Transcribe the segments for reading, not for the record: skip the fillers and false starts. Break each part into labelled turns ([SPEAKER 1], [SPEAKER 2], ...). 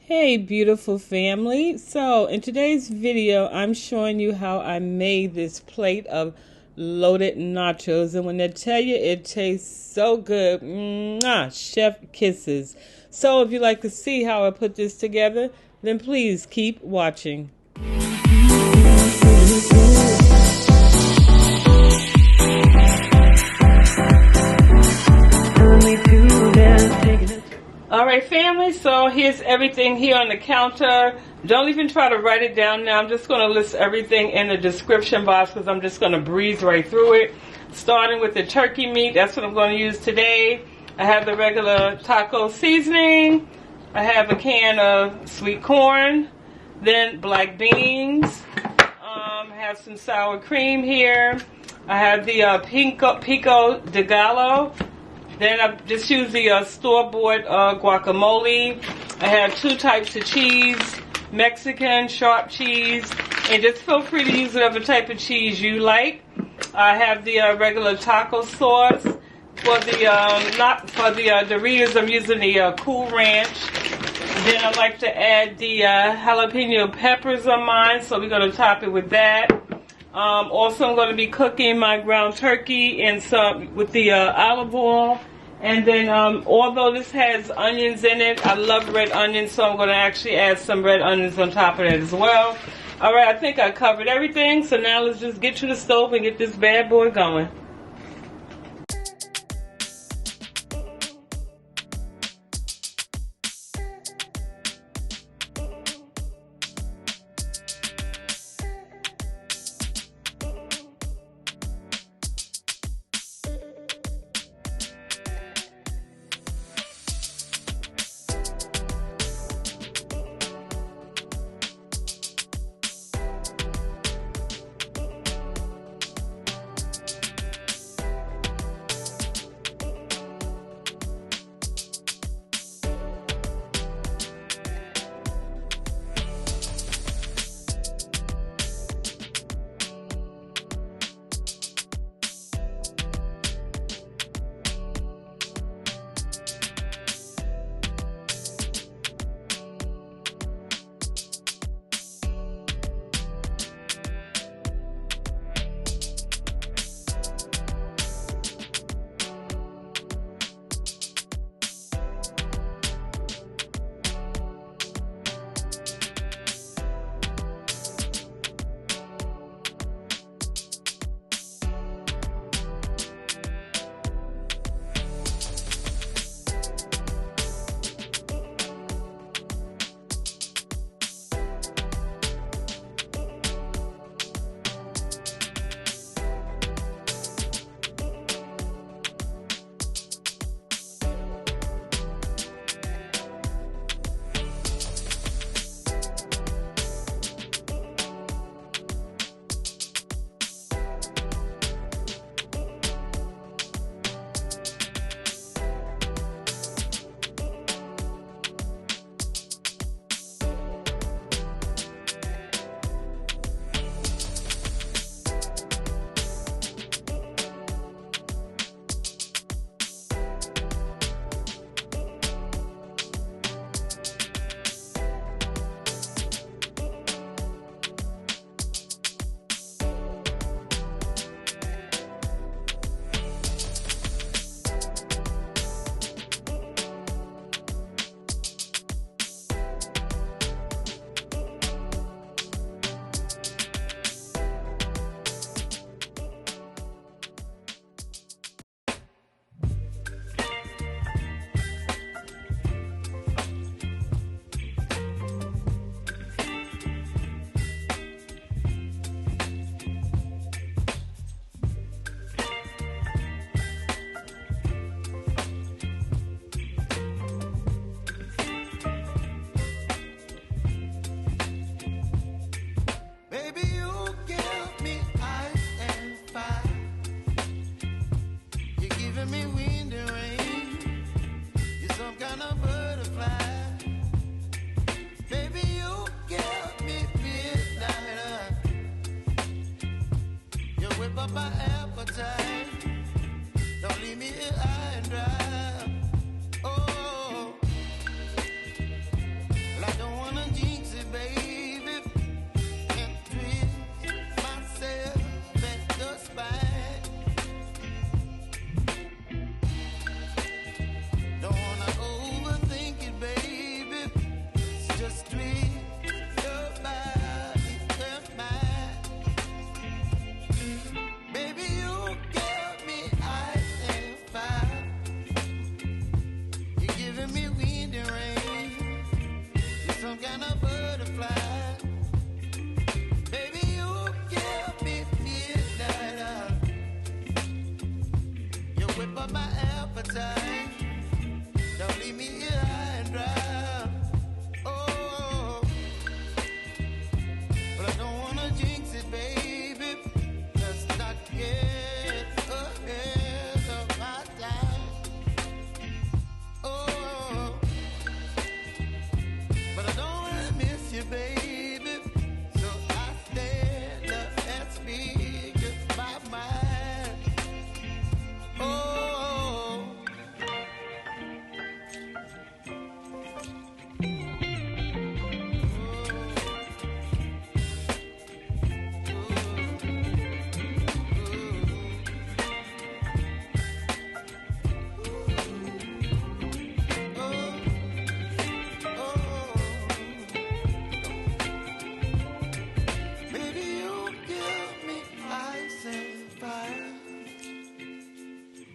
[SPEAKER 1] Hey beautiful family. So in today's video I'm showing you how I made this plate of loaded nachos, and when I tell you it tastes so good, chef kisses. So if you'd like to see how I put this together, then please keep watching. Alright family, so here's everything here on the counter. Don't even try to write it down now. I'm just going to list everything in the description box because I'm just going to breeze right through it. Starting with the turkey meat, that's what I'm going to use today. I have the regular taco seasoning. I have a can of sweet corn. Then black beans. I have some sour cream here. I have the pico de gallo. Then I just use the store-bought guacamole. I have two types of cheese, Mexican, sharp cheese, and just feel free to use whatever type of cheese you like. I have the regular taco sauce. For the Doritos, I'm using the Cool Ranch. Then I like to add the jalapeno peppers on mine, so we're going to top it with that. Also, I'm going to be cooking my ground turkey and some with the olive oil. And then, although this has onions in it, I love red onions, so I'm going to actually add some red onions on top of it as well. Alright, I think I covered everything, so now let's just get to the stove and get this bad boy going.
[SPEAKER 2] some kind of butterfly. Baby, you give me midnight. You whip up my appetite. Don't leave me here high and dry. Oh, but I don't wanna jinx it, baby. Let's not get ahead of my time. Oh, but I don't wanna miss you, baby. So I stand up and speak my mind. Oh.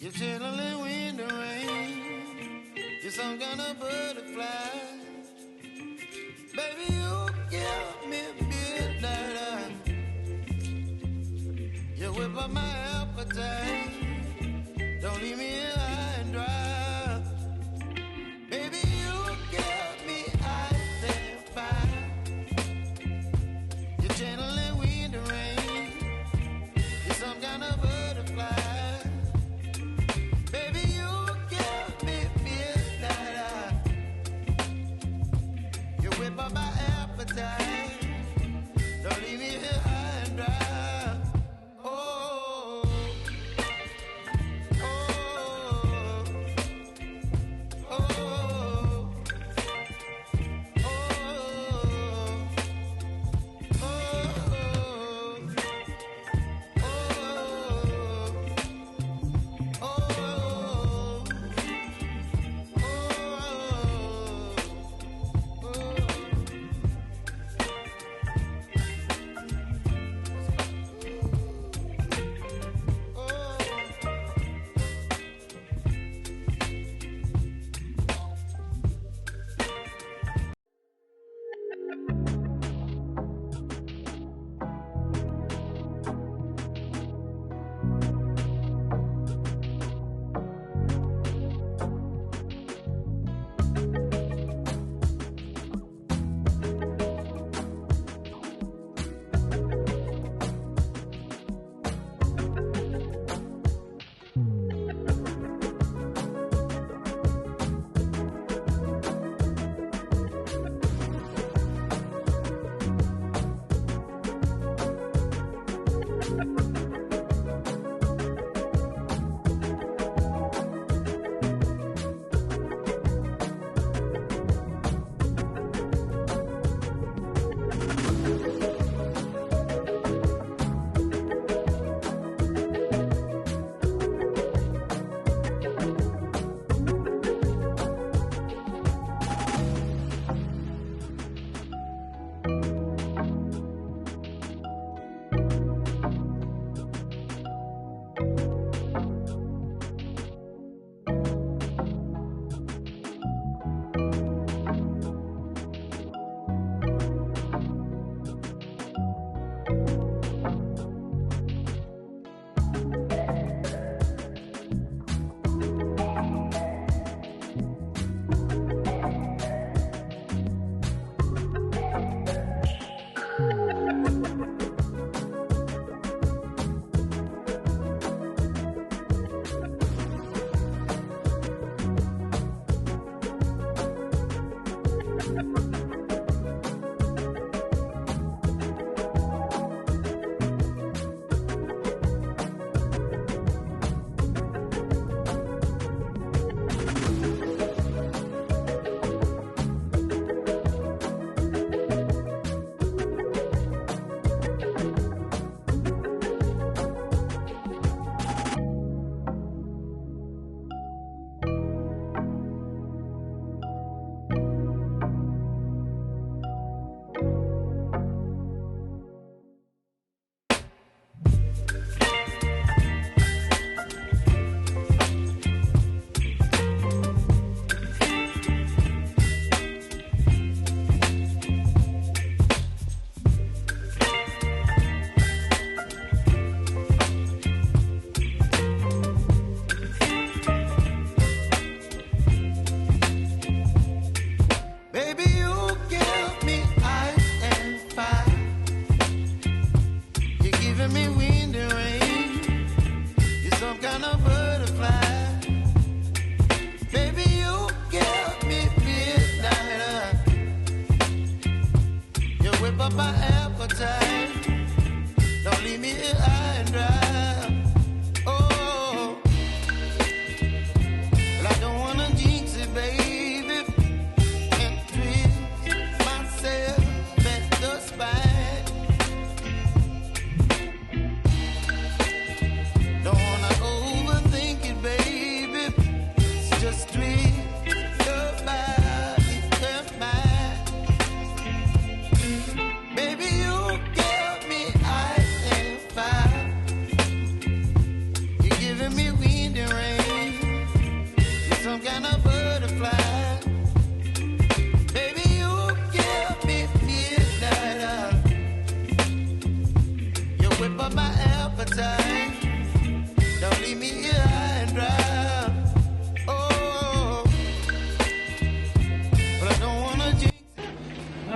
[SPEAKER 2] You're chilling in the rain. You're some kind of butterfly. Baby, you give me midnight. You whip up my appetite. Don't leave me here high and dry. Baby, you give me ice and fire. You're channeling wind and rain. You're some kind of butterfly. By my appetite, don't leave me here high and dry. Oh, oh, oh, oh,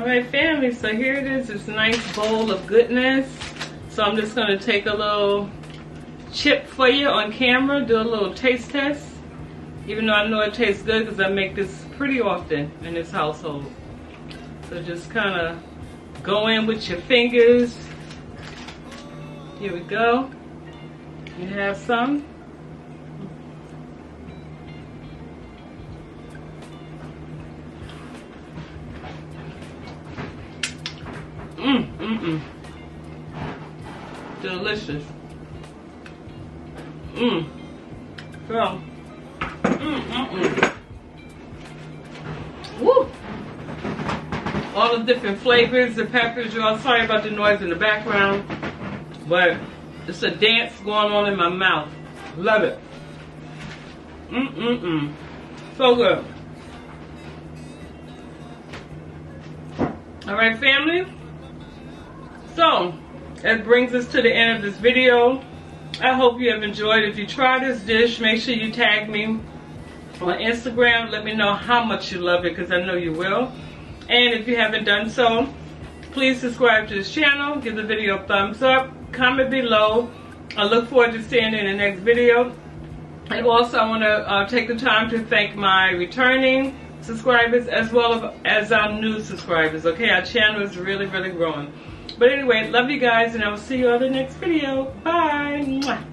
[SPEAKER 1] Alright family, so here it is, this nice bowl of goodness. So I'm just going to take a little chip for you on camera, do a little taste test. Even though I know it tastes good because I make this pretty often in this household. So just kind of go in with your fingers. Here we go. You have some. Delicious. So, woo! All the different flavors, the peppers, y'all. Sorry about the noise in the background, but it's a dance going on in my mouth. Love it. So good. Alright family, so that brings us to the end of this video. I hope you have enjoyed. If you try this dish, make sure you tag me on Instagram. Let me know how much you love it, because I know you will. And if you haven't done so, please subscribe to this channel, give the video a thumbs up, comment below. I look forward to seeing you in the next video. And also I want to take the time to thank my returning subscribers as well as our new subscribers. Okay, our channel is really growing. But anyway, love you guys, and I will see you on the next video. Bye. Mwah.